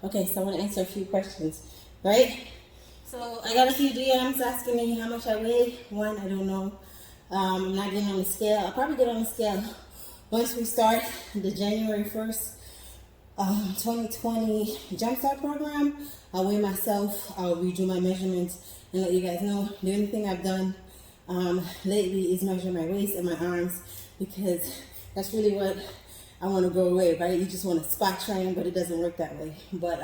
Okay, so I want to answer a few questions, right? So I got a few DMs asking me how much I weigh. One, I don't know. I'm not getting on the scale. I'll probably get on the scale once we start the January 1st, 2020 Jumpstart program. I'll weigh myself. I'll redo my measurements and let you guys know. The only thing I've done lately is measure my waist and my arms, because that's really what I want to go away, right? You just want to spot train, but it doesn't work that way. But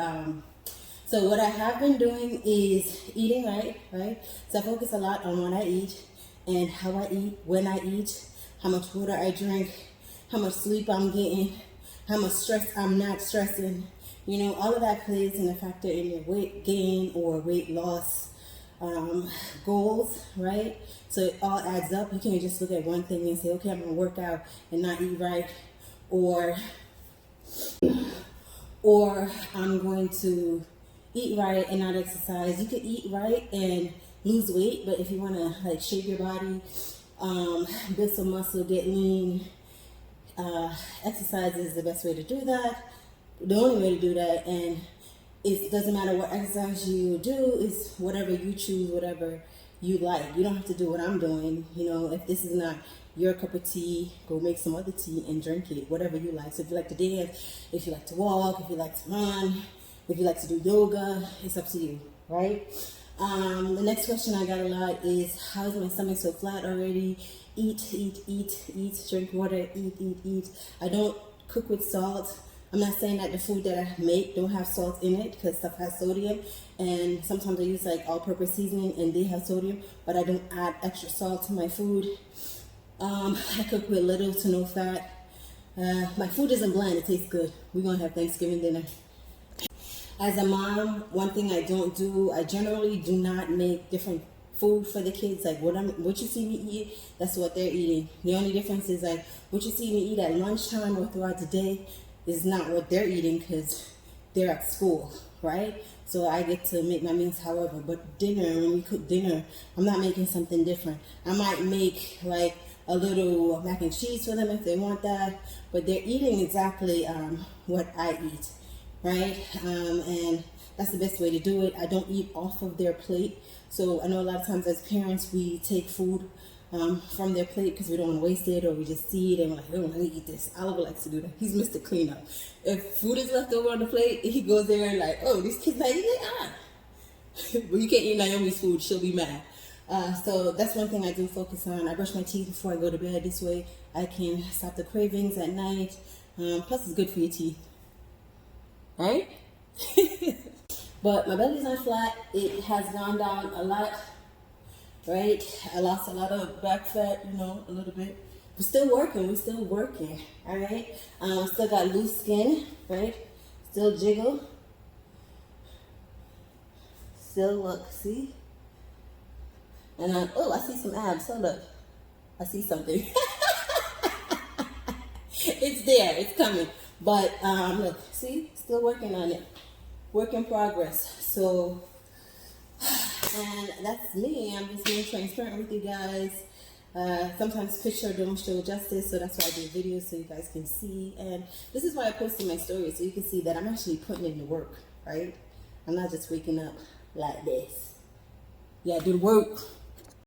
so what I have been doing is eating right? So I focus a lot on what I eat and how I eat, when I eat, how much water I drink, how much sleep I'm getting, how much stress I'm not stressing. You know, all of that plays in a factor in your weight gain or weight loss goals, right? So it all adds up. You can't just look at one thing and say, okay, I'm gonna work out and not eat right, or I'm going to eat right and not exercise. You could eat right and lose weight, but if you want to like shape your body, build some muscle, get lean, exercise is the best way to do that. The only way to do that, and it doesn't matter what exercise you do, is whatever you choose, whatever you like. You don't have to do what I'm doing. You know, if this is not your cup of tea, go make some other tea and drink it, whatever you like. So if you like to dance, if you like to walk, if you like to run, if you like to do yoga, it's up to you, right? The next question I got a lot is, how is my stomach so flat already? Eat, drink water, eat. I don't cook with salt. I'm not saying that the food that I make don't have salt in it, because stuff has sodium, and sometimes I use like all-purpose seasoning and they have sodium, but I don't add extra salt to my food. I cook with little to no fat. My food isn't bland, it tastes good. We're gonna have Thanksgiving dinner. As a mom, one thing I don't do, I generally do not make different food for the kids. Like what you see me eat, that's what they're eating. The only difference is like what you see me eat at lunchtime or throughout the day is not what they're eating, because they're at school, right? So I get to make my meals however. But dinner, when we cook dinner, I'm not making something different. I might make like a little mac and cheese for them if they want that, but they're eating exactly what I eat, right? And that's the best way to do it. I don't eat off of their plate. So I know a lot of times as parents, we take food from their plate because we don't want to waste it, or we just see it and we're like, oh, let me eat this. Oliver likes to do that. He's Mr. Cleanup. If food is left over on the plate, he goes there and like, oh, these kids not eating it? But you can't eat Naomi's food. She'll be mad. So that's one thing I do focus on. I brush my teeth before I go to bed. This way I can stop the cravings at night. Plus it's good for your teeth. Right? But my belly's not flat. It has gone down a lot, right? I lost a lot of back fat, you know, a little bit. We're still working, all right? Still got loose skin, right? Still jiggle. Still look, see? And oh, I see some abs. Hold up. I see something. It's there. It's coming. But look, see? Still working on it. Work in progress. So, and that's me. I'm just being transparent with you guys. Sometimes picture don't show justice, so that's why I do videos so you guys can see. And this is why I post in my stories, so you can see that I'm actually putting in the work, right? I'm not just waking up like this. Yeah, do the work.